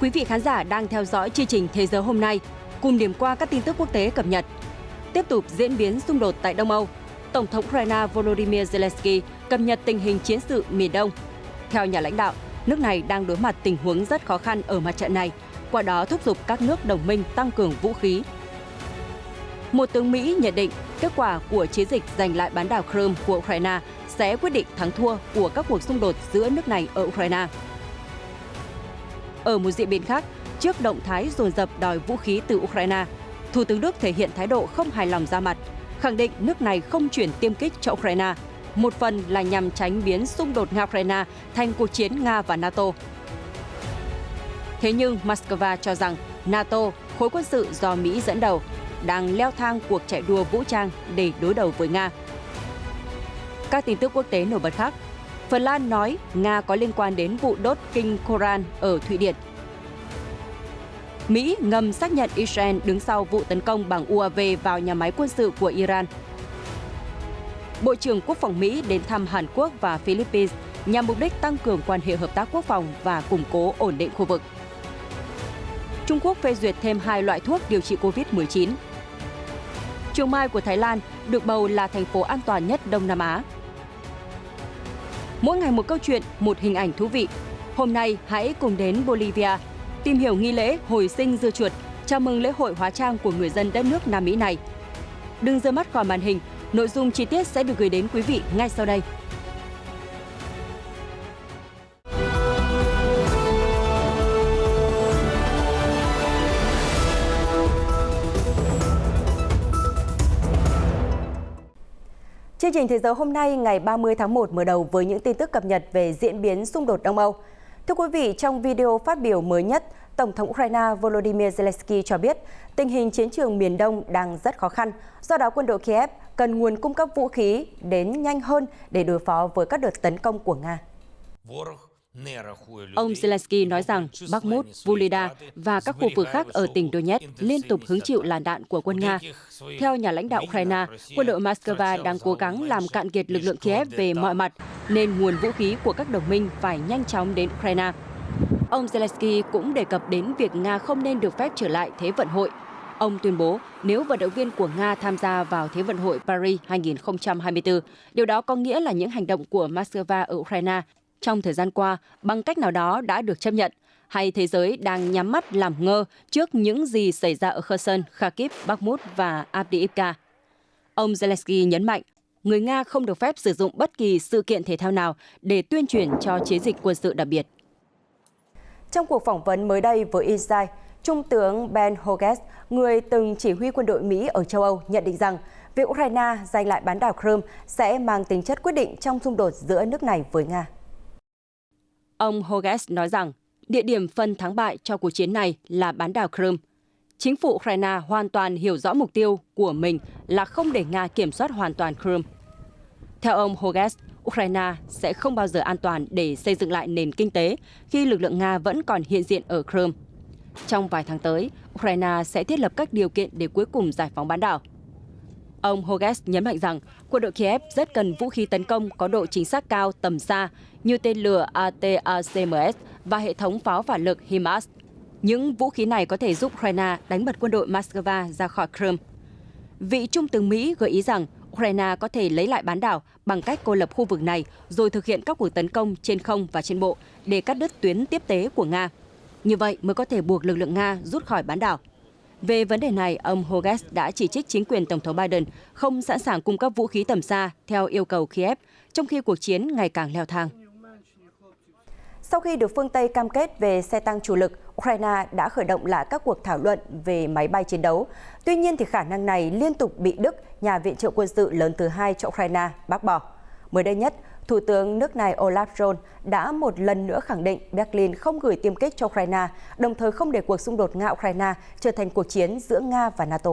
Quý vị khán giả đang theo dõi chương trình Thế giới hôm nay, cùng điểm qua các tin tức quốc tế cập nhật. Tiếp tục diễn biến xung đột tại Đông Âu, Tổng thống Ukraine Volodymyr Zelensky cập nhật tình hình chiến sự miền Đông. Theo nhà lãnh đạo, nước này đang đối mặt tình huống rất khó khăn ở mặt trận này, qua đó thúc giục các nước đồng minh tăng cường vũ khí. Một tướng Mỹ nhận định kết quả của chiến dịch giành lại bán đảo Crimea của Ukraine sẽ quyết định thắng thua của các cuộc xung đột giữa nước này ở Ukraine. Ở một diễn biến khác, trước động thái dồn dập đòi vũ khí từ Ukraine, Thủ tướng Đức thể hiện thái độ không hài lòng ra mặt, khẳng định nước này không chuyển tiêm kích cho Ukraine, một phần là nhằm tránh biến xung đột Nga-Ukraine thành cuộc chiến Nga và NATO. Thế nhưng Moscow cho rằng NATO, khối quân sự do Mỹ dẫn đầu, đang leo thang cuộc chạy đua vũ trang để đối đầu với Nga. Các tin tức quốc tế nổi bật khác, Phần Lan nói Nga có liên quan đến vụ đốt kinh Koran ở Thụy Điển. Mỹ ngầm xác nhận Israel đứng sau vụ tấn công bằng UAV vào nhà máy quân sự của Iran. Bộ trưởng Quốc phòng Mỹ đến thăm Hàn Quốc và Philippines nhằm mục đích tăng cường quan hệ hợp tác quốc phòng và củng cố ổn định khu vực. Trung Quốc phê duyệt thêm 2 loại thuốc điều trị COVID-19. Chiang Mai của Thái Lan được bầu là thành phố an toàn nhất Đông Nam Á. Mỗi ngày một câu chuyện, một hình ảnh thú vị. Hôm nay hãy cùng đến Bolivia, tìm hiểu nghi lễ hồi sinh dưa chuột, chào mừng lễ hội hóa trang của người dân đất nước Nam Mỹ này. Đừng rời mắt khỏi màn hình, nội dung chi tiết sẽ được gửi đến quý vị ngay sau đây. Chương trình Thế giới hôm nay ngày 30 tháng 1 mở đầu với những tin tức cập nhật về diễn biến xung đột Đông Âu. Thưa quý vị, trong video phát biểu mới nhất, Tổng thống Ukraine Volodymyr Zelensky cho biết tình hình chiến trường miền Đông đang rất khó khăn, do đó quân đội Kiev cần nguồn cung cấp vũ khí đến nhanh hơn để đối phó với các đợt tấn công của Nga. Ông Zelensky nói rằng Bakhmut, Vuhledar và các khu vực khác ở tỉnh Donetsk liên tục hứng chịu làn đạn của quân Nga. Theo nhà lãnh đạo Ukraine, quân đội Moscow đang cố gắng làm cạn kiệt lực lượng Kiev về mọi mặt, nên nguồn vũ khí của các đồng minh phải nhanh chóng đến Ukraine. Ông Zelensky cũng đề cập đến việc Nga không nên được phép trở lại Thế vận hội. Ông tuyên bố nếu vận động viên của Nga tham gia vào Thế vận hội Paris 2024, điều đó có nghĩa là những hành động của Moscow ở Ukraine trong thời gian qua bằng cách nào đó đã được chấp nhận, hay thế giới đang nhắm mắt làm ngơ trước những gì xảy ra ở Kherson, Kharkiv, Bakhmut và Avdiivka. Ông Zelensky nhấn mạnh, người Nga không được phép sử dụng bất kỳ sự kiện thể thao nào để tuyên truyền cho chiến dịch quân sự đặc biệt. Trong cuộc phỏng vấn mới đây với Insight, Trung tướng Ben Hodges, người từng chỉ huy quân đội Mỹ ở châu Âu, nhận định rằng việc Ukraine giành lại bán đảo Crimea sẽ mang tính chất quyết định trong xung đột giữa nước này với Nga. Ông Hodges nói rằng địa điểm phân thắng bại cho cuộc chiến này là bán đảo Crimea. Chính phủ Ukraine hoàn toàn hiểu rõ mục tiêu của mình là không để Nga kiểm soát hoàn toàn Crimea. Theo ông Hodges, Ukraine sẽ không bao giờ an toàn để xây dựng lại nền kinh tế khi lực lượng Nga vẫn còn hiện diện ở Crimea. Trong vài tháng tới, Ukraine sẽ thiết lập các điều kiện để cuối cùng giải phóng bán đảo. Ông Hodges nhấn mạnh rằng quân đội Kiev rất cần vũ khí tấn công có độ chính xác cao tầm xa như tên lửa ATACMS và hệ thống pháo phản lực HIMARS. Những vũ khí này có thể giúp Ukraine đánh bật quân đội Moscow ra khỏi Crimea. Vị Trung tướng Mỹ gợi ý rằng Ukraine có thể lấy lại bán đảo bằng cách cô lập khu vực này rồi thực hiện các cuộc tấn công trên không và trên bộ để cắt đứt tuyến tiếp tế của Nga. Như vậy mới có thể buộc lực lượng Nga rút khỏi bán đảo. Về vấn đề này, ông Hodges đã chỉ trích chính quyền Tổng thống Biden không sẵn sàng cung cấp vũ khí tầm xa theo yêu cầu Kiev, trong khi cuộc chiến ngày càng leo thang. Sau khi được phương Tây cam kết về xe tăng chủ lực, Ukraine đã khởi động lại các cuộc thảo luận về máy bay chiến đấu. Tuy nhiên, thì khả năng này liên tục bị Đức, nhà viện trợ quân sự lớn thứ hai cho Ukraine, bác bỏ. Mới đây nhất, Thủ tướng nước này Olaf Scholz đã một lần nữa khẳng định Berlin không gửi tiêm kích cho Ukraine, đồng thời không để cuộc xung đột Nga-Ukraine trở thành cuộc chiến giữa Nga và NATO.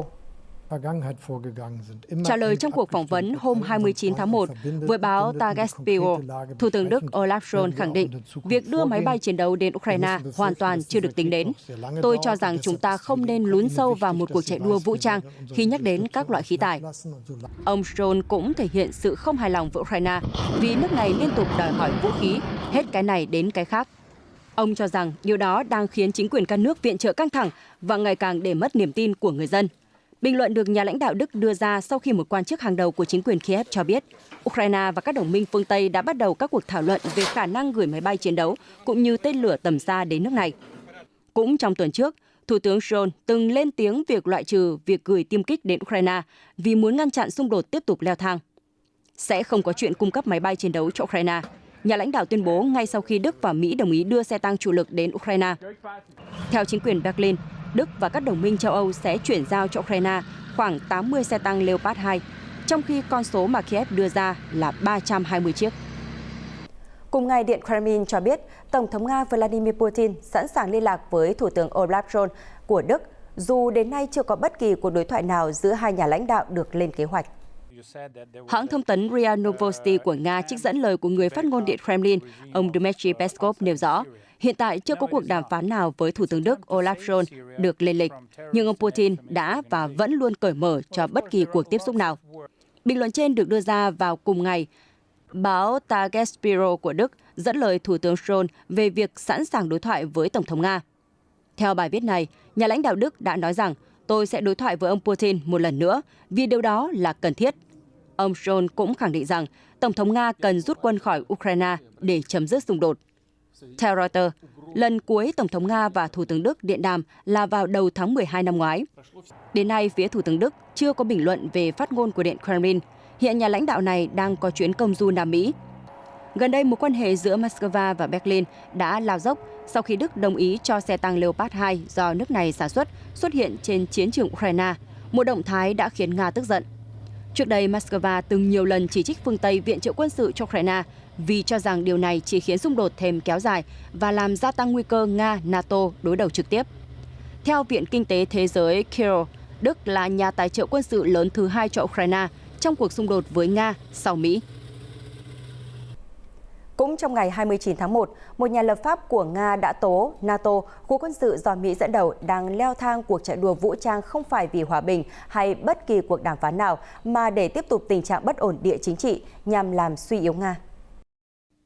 Trả lời trong cuộc phỏng vấn hôm 29 tháng 1 với báo Tagesspiegel, Thủ tướng Đức Olaf Scholz khẳng định việc đưa máy bay chiến đấu đến Ukraine hoàn toàn chưa được tính đến. Tôi cho rằng chúng ta không nên lún sâu vào một cuộc chạy đua vũ trang khi nhắc đến các loại khí tài. Ông Scholz cũng thể hiện sự không hài lòng với Ukraine vì nước này liên tục đòi hỏi vũ khí, hết cái này đến cái khác. Ông cho rằng điều đó đang khiến chính quyền các nước viện trợ căng thẳng và ngày càng để mất niềm tin của người dân. Bình luận được nhà lãnh đạo Đức đưa ra sau khi một quan chức hàng đầu của chính quyền Kiev cho biết Ukraine và các đồng minh phương Tây đã bắt đầu các cuộc thảo luận về khả năng gửi máy bay chiến đấu cũng như tên lửa tầm xa đến nước này. Cũng trong tuần trước, Thủ tướng Scholz từng lên tiếng việc loại trừ việc gửi tiêm kích đến Ukraine vì muốn ngăn chặn xung đột tiếp tục leo thang. Sẽ không có chuyện cung cấp máy bay chiến đấu cho Ukraine, nhà lãnh đạo tuyên bố ngay sau khi Đức và Mỹ đồng ý đưa xe tăng chủ lực đến Ukraine. Theo chính quyền Berlin, Đức và các đồng minh châu Âu sẽ chuyển giao cho Ukraine khoảng 80 xe tăng Leopard 2, trong khi con số mà Kiev đưa ra là 320 chiếc. Cùng ngày, Điện Kremlin cho biết Tổng thống Nga Vladimir Putin sẵn sàng liên lạc với Thủ tướng Olaf Scholz của Đức, dù đến nay chưa có bất kỳ cuộc đối thoại nào giữa hai nhà lãnh đạo được lên kế hoạch. Hãng thông tấn RIA Novosti của Nga trích dẫn lời của người phát ngôn Điện Kremlin, ông Dmitry Peskov nêu rõ, hiện tại chưa có cuộc đàm phán nào với Thủ tướng Đức Olaf Scholz được lên lịch, nhưng ông Putin đã và vẫn luôn cởi mở cho bất kỳ cuộc tiếp xúc nào. Bình luận trên được đưa ra vào cùng ngày. Báo Tagesspiegel của Đức dẫn lời Thủ tướng Scholz về việc sẵn sàng đối thoại với Tổng thống Nga. Theo bài viết này, nhà lãnh đạo Đức đã nói rằng tôi sẽ đối thoại với ông Putin một lần nữa vì điều đó là cần thiết. Ông Scholz cũng khẳng định rằng Tổng thống Nga cần rút quân khỏi Ukraine để chấm dứt xung đột. Theo Reuters, lần cuối Tổng thống Nga và Thủ tướng Đức điện đàm là vào đầu tháng 12 năm ngoái. Đến nay, phía Thủ tướng Đức chưa có bình luận về phát ngôn của Điện Kremlin. Hiện nhà lãnh đạo này đang có chuyến công du Nam Mỹ. Gần đây, mối quan hệ giữa Moscow và Berlin đã lao dốc sau khi Đức đồng ý cho xe tăng Leopard 2 do nước này sản xuất hiện trên chiến trường Ukraine, một động thái đã khiến Nga tức giận. Trước đây, Moscow từng nhiều lần chỉ trích phương Tây viện trợ quân sự cho Ukraine vì cho rằng điều này chỉ khiến xung đột thêm kéo dài và làm gia tăng nguy cơ Nga-NATO đối đầu trực tiếp. Theo Viện Kinh tế Thế giới Kiel, Đức là nhà tài trợ quân sự lớn thứ hai cho Ukraine trong cuộc xung đột với Nga sau Mỹ. Cũng trong ngày 29 tháng 1, một nhà lập pháp của Nga đã tố NATO, khối quân sự do Mỹ dẫn đầu, đang leo thang cuộc chạy đua vũ trang không phải vì hòa bình hay bất kỳ cuộc đàm phán nào, mà để tiếp tục tình trạng bất ổn địa chính trị nhằm làm suy yếu Nga.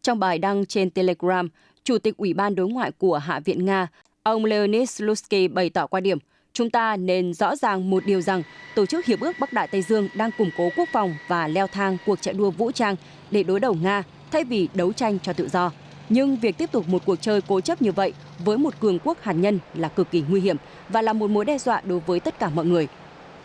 Trong bài đăng trên Telegram, Chủ tịch Ủy ban Đối ngoại của Hạ viện Nga, ông Leonid Slutsky bày tỏ quan điểm, chúng ta nên rõ ràng một điều rằng Tổ chức Hiệp ước Bắc Đại Tây Dương đang củng cố quốc phòng và leo thang cuộc chạy đua vũ trang để đối đầu Nga thay vì đấu tranh cho tự do. Nhưng việc tiếp tục một cuộc chơi cố chấp như vậy với một cường quốc hạt nhân là cực kỳ nguy hiểm và là một mối đe dọa đối với tất cả mọi người.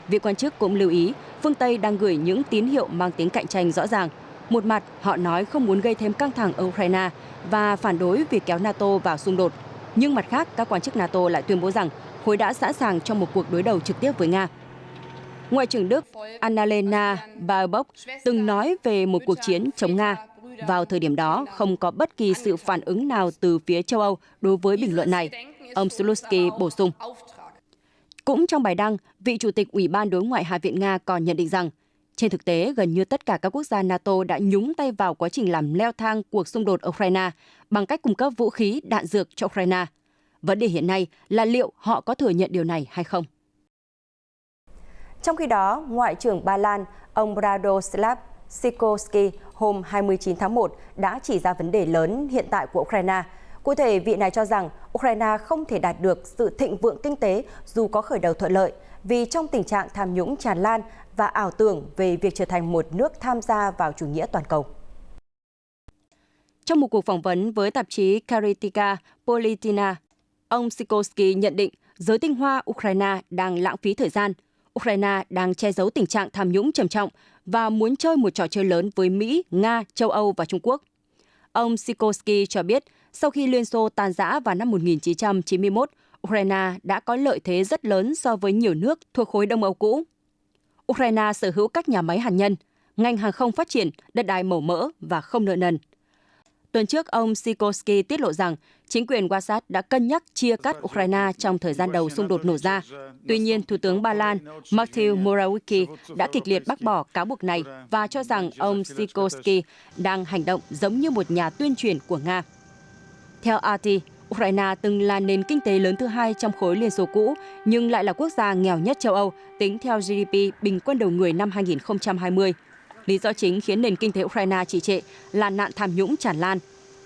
Vị quan chức cũng lưu ý, phương Tây đang gửi những tín hiệu mang tính cạnh tranh rõ ràng. Một mặt, họ nói không muốn gây thêm căng thẳng ở Ukraine và phản đối việc kéo NATO vào xung đột. Nhưng mặt khác, các quan chức NATO lại tuyên bố rằng khối đã sẵn sàng cho một cuộc đối đầu trực tiếp với Nga. Ngoại trưởng Đức Annalena Baerbock từng nói về một cuộc chiến chống Nga. Vào thời điểm đó, không có bất kỳ sự phản ứng nào từ phía châu Âu đối với bình luận này, ông Slutsky bổ sung. Cũng trong bài đăng, vị Chủ tịch Ủy ban Đối ngoại Hạ viện Nga còn nhận định rằng, trên thực tế, gần như tất cả các quốc gia NATO đã nhúng tay vào quá trình làm leo thang cuộc xung đột ở Ukraine bằng cách cung cấp vũ khí, đạn dược cho Ukraine. Vấn đề hiện nay là liệu họ có thừa nhận điều này hay không? Trong khi đó, Ngoại trưởng Ba Lan, ông Radoslav Sikorski hôm 29 tháng 1 đã chỉ ra vấn đề lớn hiện tại của Ukraine. Cụ thể, vị này cho rằng Ukraine không thể đạt được sự thịnh vượng kinh tế dù có khởi đầu thuận lợi, vì trong tình trạng tham nhũng tràn lan và ảo tưởng về việc trở thành một nước tham gia vào chủ nghĩa toàn cầu. Trong một cuộc phỏng vấn với tạp chí Kritika Polityna, ông Sikorski nhận định giới tinh hoa Ukraine đang lãng phí thời gian. Ukraine đang che giấu tình trạng tham nhũng trầm trọng và muốn chơi một trò chơi lớn với Mỹ, Nga, châu Âu và Trung Quốc. Ông Sikorski cho biết, sau khi Liên Xô tan rã vào năm 1991, Ukraine đã có lợi thế rất lớn so với nhiều nước thuộc khối Đông Âu cũ. Ukraine sở hữu các nhà máy hạt nhân, ngành hàng không phát triển, đất đai màu mỡ và không nợ nần. Tuần trước, ông Sikorski tiết lộ rằng chính quyền Warsaw đã cân nhắc chia cắt Ukraine trong thời gian đầu xung đột nổ ra. Tuy nhiên, Thủ tướng Ba Lan Mateusz Morawiecki đã kịch liệt bác bỏ cáo buộc này và cho rằng ông Sikorski đang hành động giống như một nhà tuyên truyền của Nga. Theo RT, Ukraine từng là nền kinh tế lớn thứ hai trong khối Liên Xô cũ, nhưng lại là quốc gia nghèo nhất châu Âu tính theo GDP bình quân đầu người năm 2020. Lý do chính khiến nền kinh tế Ukraine trì trệ là nạn tham nhũng tràn lan.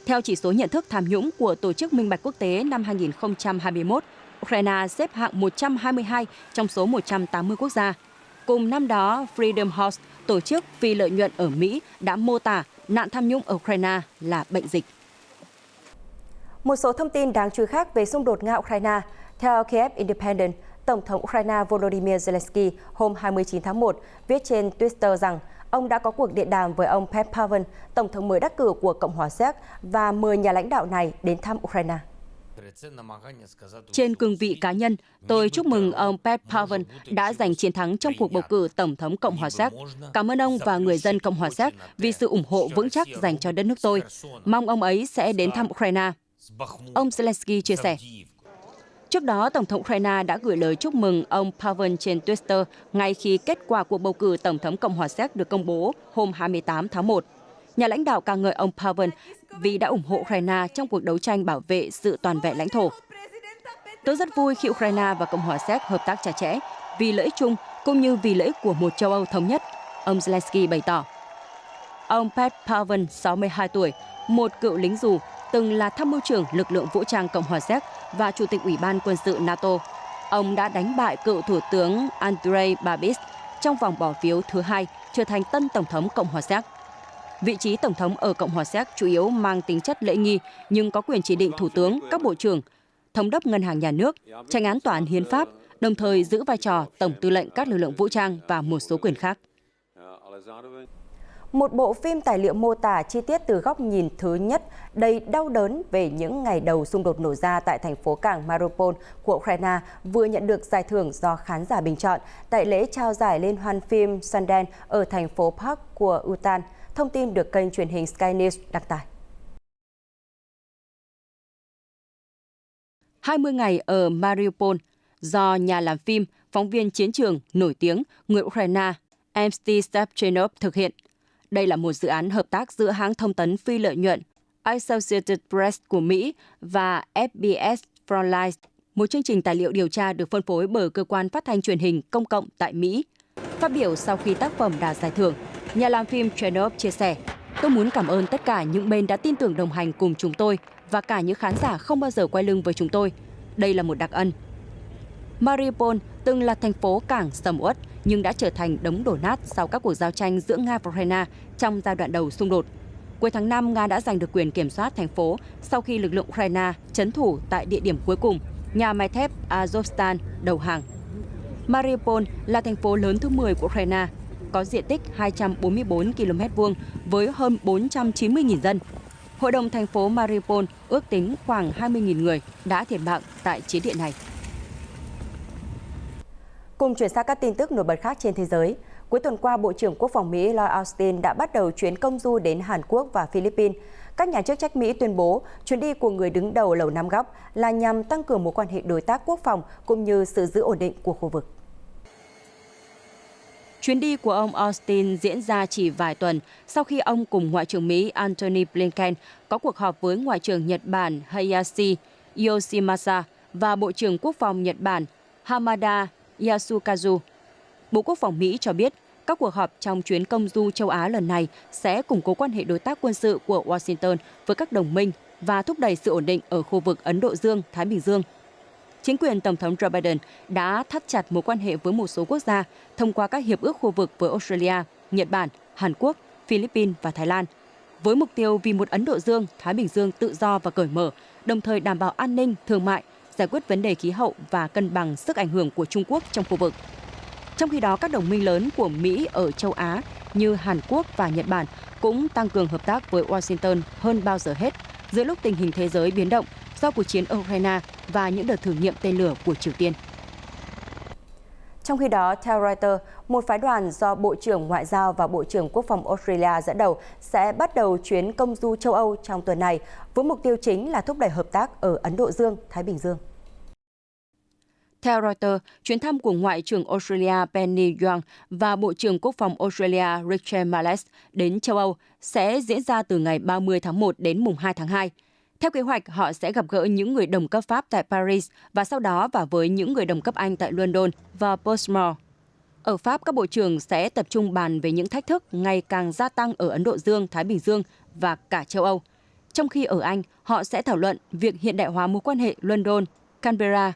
Theo chỉ số nhận thức tham nhũng của Tổ chức Minh bạch Quốc tế năm 2021, Ukraine xếp hạng 122 trong số 180 quốc gia. Cùng năm đó, Freedom House, tổ chức phi lợi nhuận ở Mỹ, đã mô tả nạn tham nhũng ở Ukraine là bệnh dịch. Một số thông tin đáng chú ý khác về xung đột Nga-Ukraine. Theo Kiev Independent, Tổng thống Ukraine Volodymyr Zelensky hôm 29 tháng 1 viết trên Twitter rằng ông đã có cuộc điện đàm với ông Petr Pavel, Tổng thống mới đắc cử của Cộng hòa Séc, và mời nhà lãnh đạo này đến thăm Ukraine. Trên cương vị cá nhân, tôi chúc mừng ông Petr Pavel đã giành chiến thắng trong cuộc bầu cử Tổng thống Cộng hòa Séc. Cảm ơn ông và người dân Cộng hòa Séc vì sự ủng hộ vững chắc dành cho đất nước tôi. Mong ông ấy sẽ đến thăm Ukraine. Ông Zelensky chia sẻ. Trước đó, Tổng thống Ukraine đã gửi lời chúc mừng ông Pavel trên Twitter ngay khi kết quả cuộc bầu cử Tổng thống Cộng hòa Séc được công bố hôm 28 tháng 1. Nhà lãnh đạo ca ngợi ông Pavel vì đã ủng hộ Ukraine trong cuộc đấu tranh bảo vệ sự toàn vẹn lãnh thổ. Tôi rất vui khi Ukraine và Cộng hòa Séc hợp tác chặt chẽ vì lợi ích chung cũng như vì lợi ích của một châu Âu thống nhất, ông Zelensky bày tỏ. Ông Petr Pavel, 62 tuổi, một cựu lính dù, từng là tham mưu trưởng lực lượng vũ trang Cộng hòa Séc và Chủ tịch Ủy ban Quân sự NATO. Ông đã đánh bại cựu Thủ tướng Andrej Babis trong vòng bỏ phiếu thứ hai, trở thành tân Tổng thống Cộng hòa Séc. Vị trí Tổng thống ở Cộng hòa Séc chủ yếu mang tính chất lễ nghi, nhưng có quyền chỉ định Thủ tướng, các bộ trưởng, Thống đốc Ngân hàng Nhà nước, Chánh án Tòa án Hiến pháp, đồng thời giữ vai trò Tổng tư lệnh các lực lượng vũ trang và một số quyền khác. Một bộ phim tài liệu mô tả chi tiết từ góc nhìn thứ nhất đầy đau đớn về những ngày đầu xung đột nổ ra tại thành phố cảng Mariupol của Ukraine vừa nhận được giải thưởng do khán giả bình chọn tại lễ trao giải Liên hoan phim Sundance ở thành phố Park của Utah. Thông tin được kênh truyền hình Sky News đăng tải. 20 ngày ở Mariupol do nhà làm phim, phóng viên chiến trường nổi tiếng người Ukraine Emsty Stepchenov thực hiện. Đây là một dự án hợp tác giữa hãng thông tấn phi lợi nhuận Associated Press của Mỹ và FBS Frontline, một chương trình tài liệu điều tra được phân phối bởi cơ quan phát thanh truyền hình công cộng tại Mỹ. Phát biểu sau khi tác phẩm đạt giải thưởng, nhà làm phim Chenov chia sẻ, tôi muốn cảm ơn tất cả những bên đã tin tưởng đồng hành cùng chúng tôi và cả những khán giả không bao giờ quay lưng với chúng tôi. Đây là một đặc ân. Mariupol từng là thành phố cảng sầm uất nhưng đã trở thành đống đổ nát sau các cuộc giao tranh giữa Nga và Ukraine trong giai đoạn đầu xung đột. Cuối tháng 5, Nga đã giành được quyền kiểm soát thành phố sau khi lực lượng Ukraine trấn thủ tại địa điểm cuối cùng, nhà máy thép Azovstal đầu hàng. Mariupol là thành phố lớn thứ 10 của Ukraine, có diện tích 244 km2 với hơn 490.000 dân. Hội đồng thành phố Mariupol ước tính khoảng 20.000 người đã thiệt mạng tại chiến địa này. Cùng chuyển sang các tin tức nổi bật khác trên thế giới. Cuối tuần qua, Bộ trưởng Quốc phòng Mỹ Lloyd Austin đã bắt đầu chuyến công du đến Hàn Quốc và Philippines. Các nhà chức trách Mỹ tuyên bố chuyến đi của người đứng đầu Lầu Năm Góc là nhằm tăng cường mối quan hệ đối tác quốc phòng cũng như sự giữ ổn định của khu vực. Chuyến đi của ông Austin diễn ra chỉ vài tuần sau khi ông cùng Ngoại trưởng Mỹ Antony Blinken có cuộc họp với Ngoại trưởng Nhật Bản Hayashi Yoshimasa và Bộ trưởng Quốc phòng Nhật Bản Hamada Yasukazu. Bộ Quốc phòng Mỹ cho biết các cuộc họp trong chuyến công du châu Á lần này sẽ củng cố quan hệ đối tác quân sự của Washington với các đồng minh và thúc đẩy sự ổn định ở khu vực Ấn Độ Dương-Thái Bình Dương. Chính quyền Tổng thống Joe Biden đã thắt chặt mối quan hệ với một số quốc gia thông qua các hiệp ước khu vực với Australia, Nhật Bản, Hàn Quốc, Philippines và Thái Lan, với mục tiêu vì một Ấn Độ Dương-Thái Bình Dương tự do và cởi mở, đồng thời đảm bảo an ninh, thương mại, giải quyết vấn đề khí hậu và cân bằng sức ảnh hưởng của Trung Quốc trong khu vực. Trong khi đó, các đồng minh lớn của Mỹ ở châu Á như Hàn Quốc và Nhật Bản cũng tăng cường hợp tác với Washington hơn bao giờ hết giữa lúc tình hình thế giới biến động do cuộc chiến ở Ukraine và những đợt thử nghiệm tên lửa của Triều Tiên. Trong khi đó, theo Reuters, một phái đoàn do Bộ trưởng Ngoại giao và Bộ trưởng Quốc phòng Australia dẫn đầu sẽ bắt đầu chuyến công du châu Âu trong tuần này, với mục tiêu chính là thúc đẩy hợp tác ở Ấn Độ Dương, Thái Bình Dương. Theo Reuters, chuyến thăm của Ngoại trưởng Australia Penny Wong và Bộ trưởng Quốc phòng Australia Richard Marles đến châu Âu sẽ diễn ra từ ngày 30 tháng 1 đến mùng 2 tháng 2. Theo kế hoạch, họ sẽ gặp gỡ những người đồng cấp Pháp tại Paris và sau đó với những người đồng cấp Anh tại London và Portsmouth. Ở Pháp, các bộ trưởng sẽ tập trung bàn về những thách thức ngày càng gia tăng ở Ấn Độ Dương, Thái Bình Dương và cả châu Âu. Trong khi ở Anh, họ sẽ thảo luận việc hiện đại hóa mối quan hệ London-Canberra,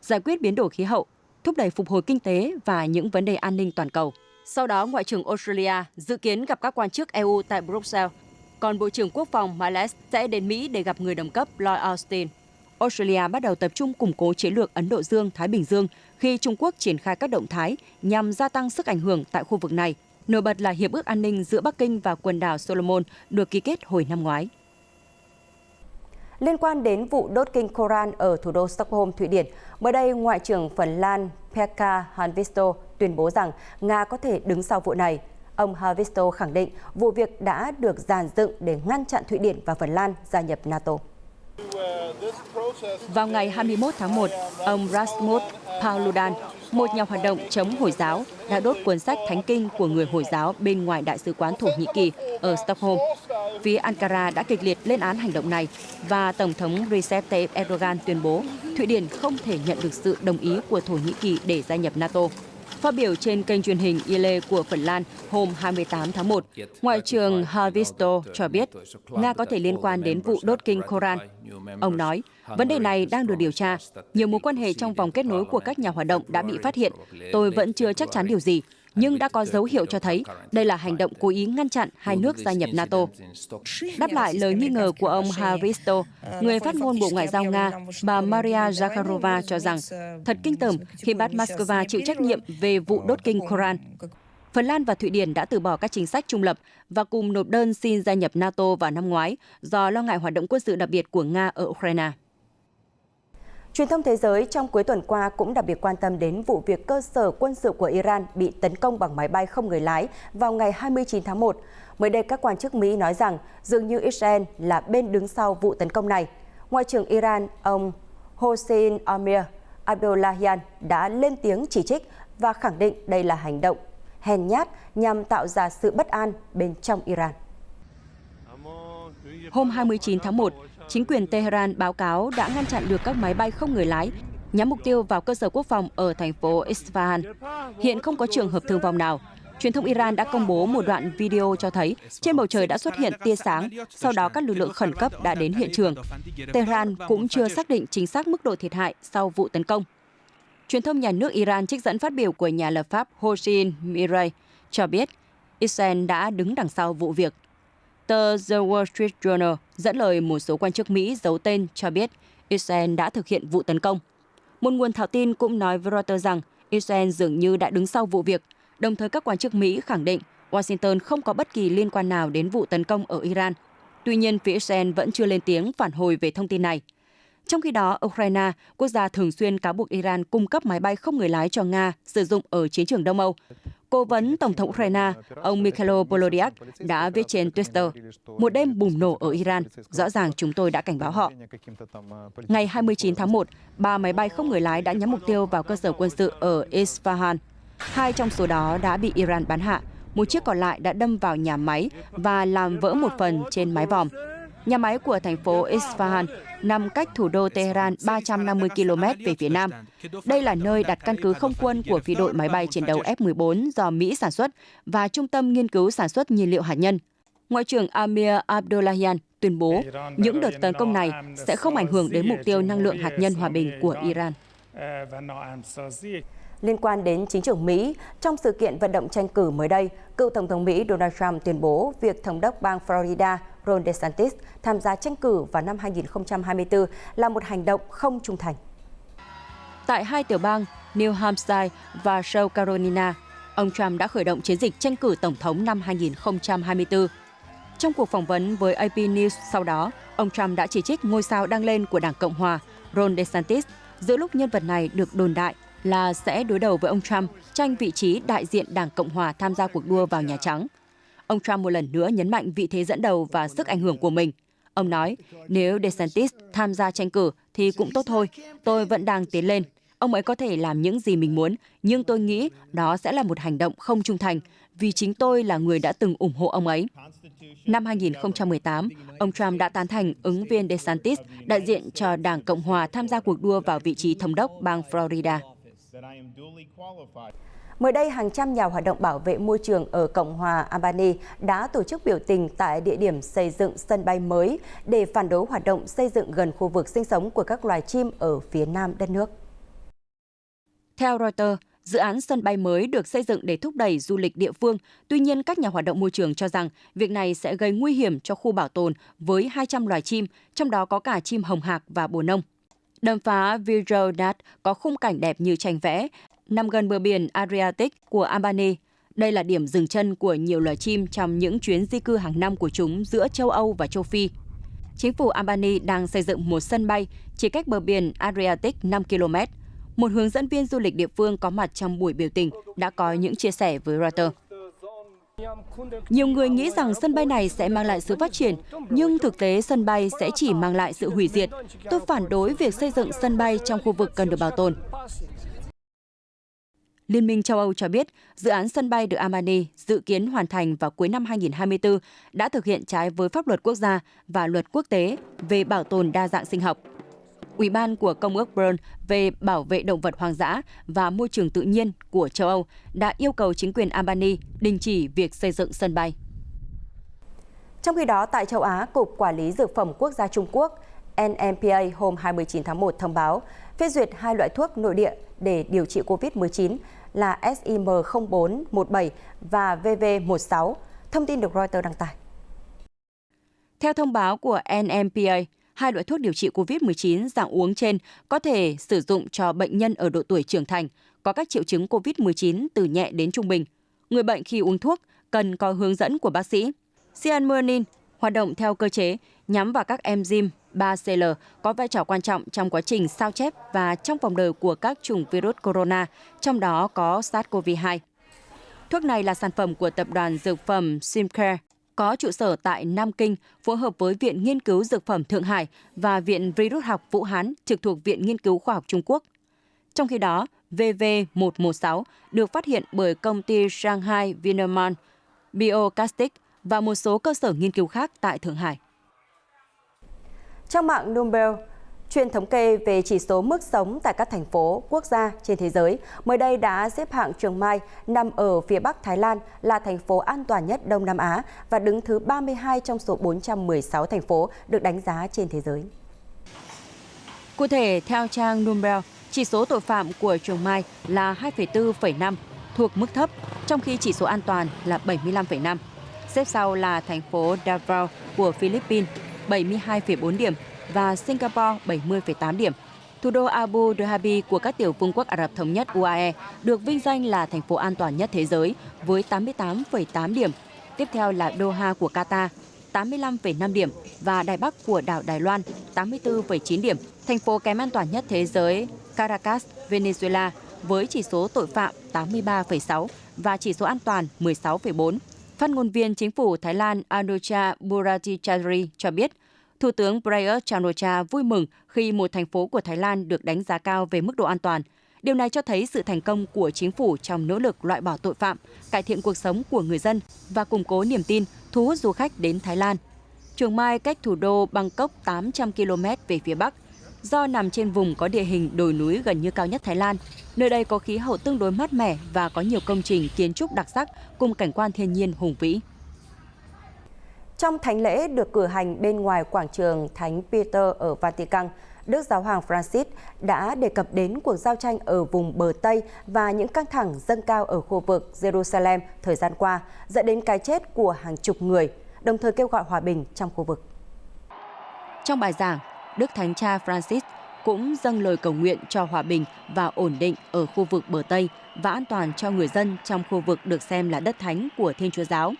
giải quyết biến đổi khí hậu, thúc đẩy phục hồi kinh tế và những vấn đề an ninh toàn cầu. Sau đó, Ngoại trưởng Australia dự kiến gặp các quan chức EU tại Bruxelles, còn Bộ trưởng Quốc phòng Miles sẽ đến Mỹ để gặp người đồng cấp Lloyd Austin. Australia bắt đầu tập trung củng cố chiến lược Ấn Độ Dương-Thái Bình Dương khi Trung Quốc triển khai các động thái nhằm gia tăng sức ảnh hưởng tại khu vực này. Nổi bật là Hiệp ước An ninh giữa Bắc Kinh và quần đảo Solomon được ký kết hồi năm ngoái. Liên quan đến vụ đốt kinh Koran ở thủ đô Stockholm, Thụy Điển, mới đây Ngoại trưởng Phần Lan Pekka Haavisto tuyên bố rằng Nga có thể đứng sau vụ này. Ông Haavisto khẳng định vụ việc đã được dàn dựng để ngăn chặn Thụy Điển và Phần Lan gia nhập NATO. Vào ngày 21 tháng 1, ông Rasmus Paludan, một nhà hoạt động chống Hồi giáo, đã đốt cuốn sách Thánh Kinh của người Hồi giáo bên ngoài Đại sứ quán Thổ Nhĩ Kỳ ở Stockholm. Phía Ankara đã kịch liệt lên án hành động này và Tổng thống Recep Tayyip Erdogan tuyên bố Thụy Điển không thể nhận được sự đồng ý của Thổ Nhĩ Kỳ để gia nhập NATO. Phát biểu trên kênh truyền hình Yle của Phần Lan hôm 28 tháng 1, Ngoại trưởng Haavisto cho biết Nga có thể liên quan đến vụ đốt kinh Koran. Ông nói, vấn đề này đang được điều tra. Nhiều mối quan hệ trong vòng kết nối của các nhà hoạt động đã bị phát hiện. Tôi vẫn chưa chắc chắn điều gì, nhưng đã có dấu hiệu cho thấy đây là hành động cố ý ngăn chặn hai nước gia nhập NATO. Đáp lại lời nghi ngờ của ông Haavisto, người phát ngôn Bộ Ngoại giao Nga, bà Maria Zakharova cho rằng thật kinh tởm khi bắt Moscow chịu trách nhiệm về vụ đốt kinh Koran. Phần Lan và Thụy Điển đã từ bỏ các chính sách trung lập và cùng nộp đơn xin gia nhập NATO vào năm ngoái do lo ngại hoạt động quân sự đặc biệt của Nga ở Ukraine. Truyền thông thế giới trong cuối tuần qua cũng đặc biệt quan tâm đến vụ việc cơ sở quân sự của Iran bị tấn công bằng máy bay không người lái vào ngày 29 tháng 1. Mới đây, các quan chức Mỹ nói rằng dường như Israel là bên đứng sau vụ tấn công này. Ngoại trưởng Iran, ông Hossein Amir Abdollahian đã lên tiếng chỉ trích và khẳng định đây là hành động hèn nhát nhằm tạo ra sự bất an bên trong Iran. Hôm 29 tháng 1, chính quyền Tehran báo cáo đã ngăn chặn được các máy bay không người lái nhắm mục tiêu vào cơ sở quốc phòng ở thành phố Isfahan. Hiện không có trường hợp thương vong nào. Truyền thông Iran đã công bố một đoạn video cho thấy trên bầu trời đã xuất hiện tia sáng, sau đó các lực lượng khẩn cấp đã đến hiện trường. Tehran cũng chưa xác định chính xác mức độ thiệt hại sau vụ tấn công. Truyền thông nhà nước Iran trích dẫn phát biểu của nhà lập pháp Hossein Mirey cho biết Israel đã đứng đằng sau vụ việc. Tờ The Wall Street Journal dẫn lời một số quan chức Mỹ giấu tên cho biết Israel đã thực hiện vụ tấn công. Một nguồn thạo tin cũng nói với Reuters rằng Israel dường như đã đứng sau vụ việc, đồng thời các quan chức Mỹ khẳng định Washington không có bất kỳ liên quan nào đến vụ tấn công ở Iran. Tuy nhiên, phía Israel vẫn chưa lên tiếng phản hồi về thông tin này. Trong khi đó, Ukraine, quốc gia thường xuyên cáo buộc Iran cung cấp máy bay không người lái cho Nga sử dụng ở chiến trường Đông Âu. Cố vấn Tổng thống Ukraine, ông Mikhailo Podolyak đã viết trên Twitter, một đêm bùng nổ ở Iran, rõ ràng chúng tôi đã cảnh báo họ. Ngày 29 tháng 1, 3 máy bay không người lái đã nhắm mục tiêu vào cơ sở quân sự ở Isfahan. 2 trong số đó đã bị Iran bắn hạ, một chiếc còn lại đã đâm vào nhà máy và làm vỡ một phần trên mái vòm. Nhà máy của thành phố Isfahan nằm cách thủ đô Tehran 350 km về phía nam. Đây là nơi đặt căn cứ không quân của phi đội máy bay chiến đấu F-14 do Mỹ sản xuất và trung tâm nghiên cứu sản xuất nhiên liệu hạt nhân. Ngoại trưởng Amir Abdollahian tuyên bố những đợt tấn công này sẽ không ảnh hưởng đến mục tiêu năng lượng hạt nhân hòa bình của Iran. Liên quan đến chính trường Mỹ, trong sự kiện vận động tranh cử mới đây, cựu Tổng thống Mỹ Donald Trump tuyên bố việc Thống đốc bang Florida Ron DeSantis tham gia tranh cử vào năm 2024 là một hành động không trung thành. Tại 2 tiểu bang New Hampshire và South Carolina, ông Trump đã khởi động chiến dịch tranh cử Tổng thống năm 2024. Trong cuộc phỏng vấn với AP News sau đó, ông Trump đã chỉ trích ngôi sao đang lên của Đảng Cộng hòa Ron DeSantis giữa lúc nhân vật này được đồn đại là sẽ đối đầu với ông Trump tranh vị trí đại diện Đảng Cộng hòa tham gia cuộc đua vào Nhà Trắng. Ông Trump một lần nữa nhấn mạnh vị thế dẫn đầu và sức ảnh hưởng của mình. Ông nói, nếu DeSantis tham gia tranh cử thì cũng tốt thôi, tôi vẫn đang tiến lên. Ông ấy có thể làm những gì mình muốn, nhưng tôi nghĩ đó sẽ là một hành động không trung thành, vì chính tôi là người đã từng ủng hộ ông ấy. Năm 2018, ông Trump đã tán thành ứng viên DeSantis, đại diện cho Đảng Cộng hòa tham gia cuộc đua vào vị trí thống đốc bang Florida. Mới đây, hàng trăm nhà hoạt động bảo vệ môi trường ở Cộng hòa Albany đã tổ chức biểu tình tại địa điểm xây dựng sân bay mới để phản đối hoạt động xây dựng gần khu vực sinh sống của các loài chim ở phía nam đất nước. Theo Reuters, dự án sân bay mới được xây dựng để thúc đẩy du lịch địa phương. Tuy nhiên, các nhà hoạt động môi trường cho rằng việc này sẽ gây nguy hiểm cho khu bảo tồn với 200 loài chim, trong đó có cả chim hồng hạc và bồ nông. Đầm phá Virgonat có khung cảnh đẹp như tranh vẽ, nằm gần bờ biển Adriatic của Albany. Đây là điểm dừng chân của nhiều loài chim trong những chuyến di cư hàng năm của chúng giữa châu Âu và châu Phi. Chính phủ Albany đang xây dựng một sân bay chỉ cách bờ biển Adriatic 5 km. Một hướng dẫn viên du lịch địa phương có mặt trong buổi biểu tình đã có những chia sẻ với Reuters. Nhiều người nghĩ rằng sân bay này sẽ mang lại sự phát triển, nhưng thực tế sân bay sẽ chỉ mang lại sự hủy diệt. Tôi phản đối việc xây dựng sân bay trong khu vực cần được bảo tồn. Liên minh châu Âu cho biết, dự án sân bay được Albany dự kiến hoàn thành vào cuối năm 2024 đã thực hiện trái với pháp luật quốc gia và luật quốc tế về bảo tồn đa dạng sinh học. Ủy ban của Công ước Bern về bảo vệ động vật hoang dã và môi trường tự nhiên của châu Âu đã yêu cầu chính quyền Albany đình chỉ việc xây dựng sân bay. Trong khi đó, tại châu Á, Cục Quản lý Dược phẩm Quốc gia Trung Quốc NMPA hôm 29 tháng 1 thông báo phê duyệt 2 loại thuốc nội địa để điều trị COVID-19 là SIM0417 và VV16, thông tin được Reuters đăng tải. Theo thông báo của NMPA, 2 loại thuốc điều trị COVID-19 dạng uống trên có thể sử dụng cho bệnh nhân ở độ tuổi trưởng thành, có các triệu chứng COVID-19 từ nhẹ đến trung bình. Người bệnh khi uống thuốc cần có hướng dẫn của bác sĩ. Cyanmycin hoạt động theo cơ chế nhắm vào các enzyme 3CL có vai trò quan trọng trong quá trình sao chép và trong vòng đời của các chủng virus corona, trong đó có SARS-CoV-2. Thuốc này là sản phẩm của tập đoàn dược phẩm Simcare, có trụ sở tại Nam Kinh, phối hợp với Viện Nghiên cứu Dược phẩm Thượng Hải và Viện Virus học Vũ Hán trực thuộc Viện Nghiên cứu Khoa học Trung Quốc. Trong khi đó, VV116 được phát hiện bởi công ty Shanghai Vineman Biocastic và một số cơ sở nghiên cứu khác tại Thượng Hải. Trang mạng Bloomberg chuyên thống kê về chỉ số mức sống tại các thành phố, quốc gia trên thế giới, mới đây đã xếp hạng Chiang Mai nằm ở phía Bắc Thái Lan là thành phố an toàn nhất Đông Nam Á và đứng thứ 32 trong số 416 thành phố được đánh giá trên thế giới. Cụ thể, theo trang Bloomberg, chỉ số tội phạm của Chiang Mai là 2,4,5, thuộc mức thấp, trong khi chỉ số an toàn là 75,5. Xếp sau là thành phố Davao của Philippines, 72,4 điểm, và Singapore 70,8 điểm. Thủ đô Abu Dhabi của các tiểu vương quốc Ả Rập Thống nhất UAE được vinh danh là thành phố an toàn nhất thế giới với 88,8 điểm. Tiếp theo là Doha của Qatar, 85,5 điểm và Đài Bắc của đảo Đài Loan, 84,9 điểm. Thành phố kém an toàn nhất thế giới Caracas, Venezuela với chỉ số tội phạm 83,6 và chỉ số an toàn 16,4. Phát ngôn viên chính phủ Thái Lan Anucha Buraticharri cho biết, Thủ tướng Prayut Chan-o-cha vui mừng khi một thành phố của Thái Lan được đánh giá cao về mức độ an toàn. Điều này cho thấy sự thành công của chính phủ trong nỗ lực loại bỏ tội phạm, cải thiện cuộc sống của người dân và củng cố niềm tin, thu hút du khách đến Thái Lan. Chiang Mai cách thủ đô Bangkok 800 km về phía Bắc. Do nằm trên vùng có địa hình đồi núi gần như cao nhất Thái Lan, nơi đây có khí hậu tương đối mát mẻ và có nhiều công trình kiến trúc đặc sắc cùng cảnh quan thiên nhiên hùng vĩ. Trong thánh lễ được cử hành bên ngoài quảng trường Thánh Peter ở Vatican, Đức Giáo hoàng Francis đã đề cập đến cuộc giao tranh ở vùng bờ Tây và những căng thẳng dâng cao ở khu vực Jerusalem thời gian qua, dẫn đến cái chết của hàng chục người, đồng thời kêu gọi hòa bình trong khu vực. Trong bài giảng, Đức Thánh Cha Francis cũng dâng lời cầu nguyện cho hòa bình và ổn định ở khu vực bờ Tây và an toàn cho người dân trong khu vực được xem là đất thánh của Thiên Chúa Giáo.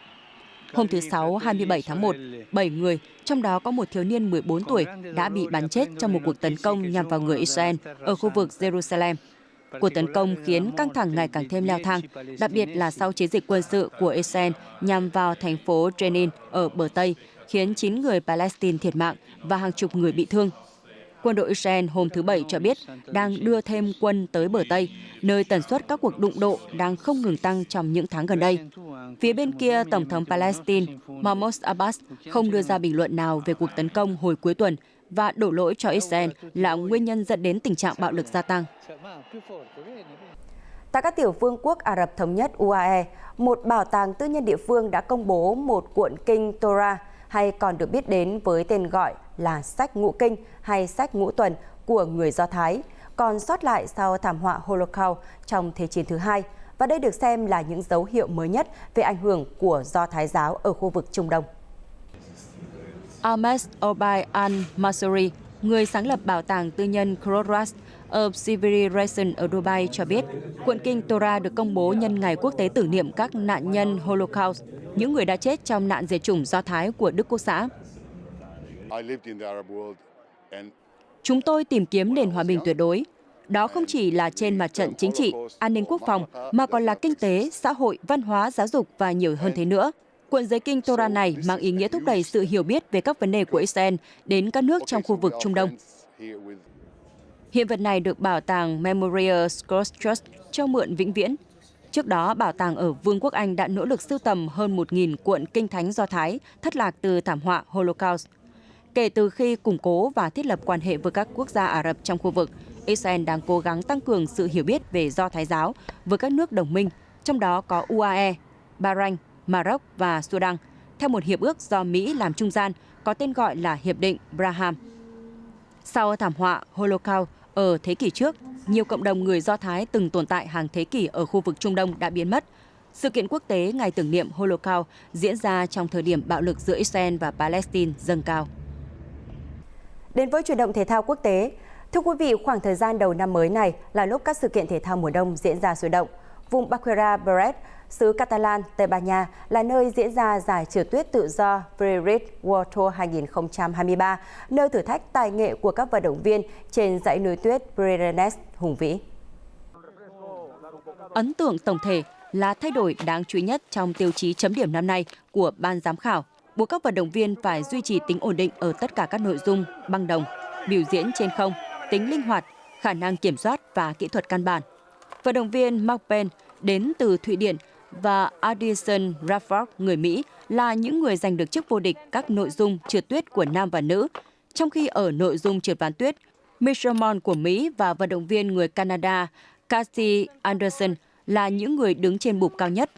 Hôm thứ Sáu, 27 tháng 1, 7 người, trong đó có một thiếu niên 14 tuổi, đã bị bắn chết trong một cuộc tấn công nhằm vào người Israel ở khu vực Jerusalem. Cuộc tấn công khiến căng thẳng ngày càng thêm leo thang, đặc biệt là sau chiến dịch quân sự của Israel nhằm vào thành phố Jenin ở bờ Tây, khiến 9 người Palestine thiệt mạng và hàng chục người bị thương. Quân đội Israel hôm thứ Bảy cho biết đang đưa thêm quân tới bờ Tây, nơi tần suất các cuộc đụng độ đang không ngừng tăng trong những tháng gần đây. Phía bên kia, Tổng thống Palestine Mahmoud Abbas không đưa ra bình luận nào về cuộc tấn công hồi cuối tuần và đổ lỗi cho Israel là nguyên nhân dẫn đến tình trạng bạo lực gia tăng. Tại các tiểu vương quốc Ả Rập Thống Nhất UAE, một bảo tàng tư nhân địa phương đã công bố một cuộn kinh Torah, hay còn được biết đến với tên gọi là sách ngũ kinh hay sách ngũ tuần của người Do Thái, còn sót lại sau thảm họa Holocaust trong Thế chiến thứ hai. Và đây được xem là những dấu hiệu mới nhất về ảnh hưởng của Do Thái giáo ở khu vực Trung Đông. Ahmed Obai al-Masuri, người sáng lập bảo tàng tư nhân Crossroads of Civilization ở Dubai cho biết, cuộn kinh Torah được công bố nhân ngày quốc tế tưởng niệm các nạn nhân Holocaust, những người đã chết trong nạn diệt chủng Do Thái của Đức Quốc xã. Chúng tôi tìm kiếm nền hòa bình tuyệt đối. Đó không chỉ là trên mặt trận chính trị, an ninh quốc phòng, mà còn là kinh tế, xã hội, văn hóa, giáo dục và nhiều hơn thế nữa. Cuộn giấy kinh Torah này mang ý nghĩa thúc đẩy sự hiểu biết về các vấn đề của Israel đến các nước trong khu vực Trung Đông. Hiện vật này được bảo tàng Memorial Scrolls Trust cho mượn vĩnh viễn. Trước đó, bảo tàng ở Vương quốc Anh đã nỗ lực sưu tầm hơn 1.000 cuộn kinh thánh Do Thái thất lạc từ thảm họa Holocaust. Kể từ khi củng cố và thiết lập quan hệ với các quốc gia Ả Rập trong khu vực, Israel đang cố gắng tăng cường sự hiểu biết về Do Thái giáo với các nước đồng minh, trong đó có UAE, Bahrain, Maroc và Sudan, theo một hiệp ước do Mỹ làm trung gian có tên gọi là Hiệp định Braham. Sau thảm họa Holocaust ở thế kỷ trước, nhiều cộng đồng người Do Thái từng tồn tại hàng thế kỷ ở khu vực Trung Đông đã biến mất. Sự kiện quốc tế ngày tưởng niệm Holocaust diễn ra trong thời điểm bạo lực giữa Israel và Palestine dâng cao. Đến với chuyển động thể thao quốc tế, thưa quý vị, khoảng thời gian đầu năm mới này là lúc các sự kiện thể thao mùa đông diễn ra sôi động. Vùng Barquera Beret, xứ Catalan, Tây Ban Nha là nơi diễn ra giải trượt tuyết tự do British World Tour 2023, nơi thử thách tài nghệ của các vận động viên trên dãy núi tuyết Pyrenees hùng vĩ. Ấn tượng tổng thể là thay đổi đáng chú ý nhất trong tiêu chí chấm điểm năm nay của ban giám khảo, buộc các vận động viên phải duy trì tính ổn định ở tất cả các nội dung băng đồng, biểu diễn trên không, tính linh hoạt, khả năng kiểm soát và kỹ thuật căn bản. Vận động viên Mark Penn đến từ Thụy Điển và Addison Rafford người Mỹ là những người giành được chức vô địch các nội dung trượt tuyết của nam và nữ, trong khi ở nội dung trượt ván tuyết, Michelle Mond của Mỹ và vận động viên người Canada Cassie Anderson là những người đứng trên bục cao nhất.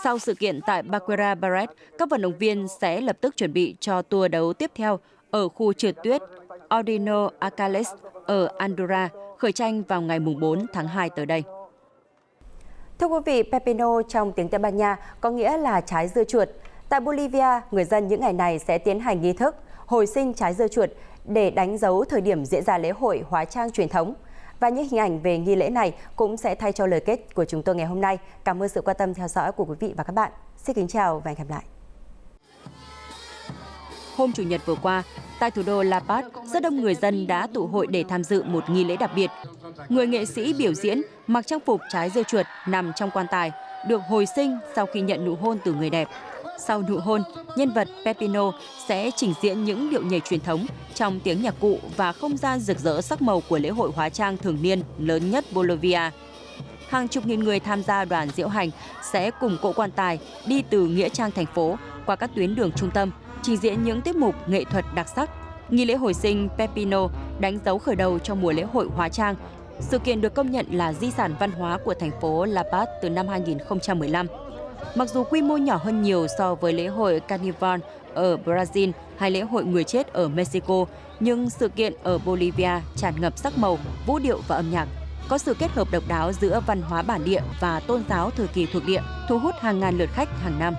Sau sự kiện tại Barquera Beret, các vận động viên sẽ lập tức chuẩn bị cho tour đấu tiếp theo ở khu trượt tuyết Ordino Acales ở Andorra, khởi tranh vào ngày 4 tháng 2 tới đây. Thưa quý vị, pepino trong tiếng Tây Ban Nha có nghĩa là trái dưa chuột. Tại Bolivia, người dân những ngày này sẽ tiến hành nghi thức hồi sinh trái dưa chuột để đánh dấu thời điểm diễn ra lễ hội hóa trang truyền thống. Và những hình ảnh về nghi lễ này cũng sẽ thay cho lời kết của chúng tôi ngày hôm nay. Cảm ơn sự quan tâm theo dõi của quý vị và các bạn. Xin kính chào và hẹn gặp lại. Hôm Chủ nhật vừa qua, tại thủ đô La Paz, rất đông người dân đã tụ hội để tham dự một nghi lễ đặc biệt. Người nghệ sĩ biểu diễn mặc trang phục trái dưa chuột nằm trong quan tài, được hồi sinh sau khi nhận nụ hôn từ người đẹp. Sau nụ hôn, nhân vật Pepino sẽ trình diễn những điệu nhảy truyền thống trong tiếng nhạc cụ và không gian rực rỡ sắc màu của lễ hội hóa trang thường niên lớn nhất Bolivia. Hàng chục nghìn người tham gia đoàn diễu hành sẽ cùng cỗ quan tài đi từ nghĩa trang thành phố qua các tuyến đường trung tâm, trình diễn những tiết mục nghệ thuật đặc sắc. Nghi lễ hồi sinh Pepino đánh dấu khởi đầu cho mùa lễ hội hóa trang. Sự kiện được công nhận là di sản văn hóa của thành phố La Paz từ năm 2015. Mặc dù quy mô nhỏ hơn nhiều so với lễ hội Carnival ở Brazil hay lễ hội người chết ở Mexico, nhưng sự kiện ở Bolivia tràn ngập sắc màu, vũ điệu và âm nhạc. Có sự kết hợp độc đáo giữa văn hóa bản địa và tôn giáo thời kỳ thuộc địa, thu hút hàng ngàn lượt khách hàng năm.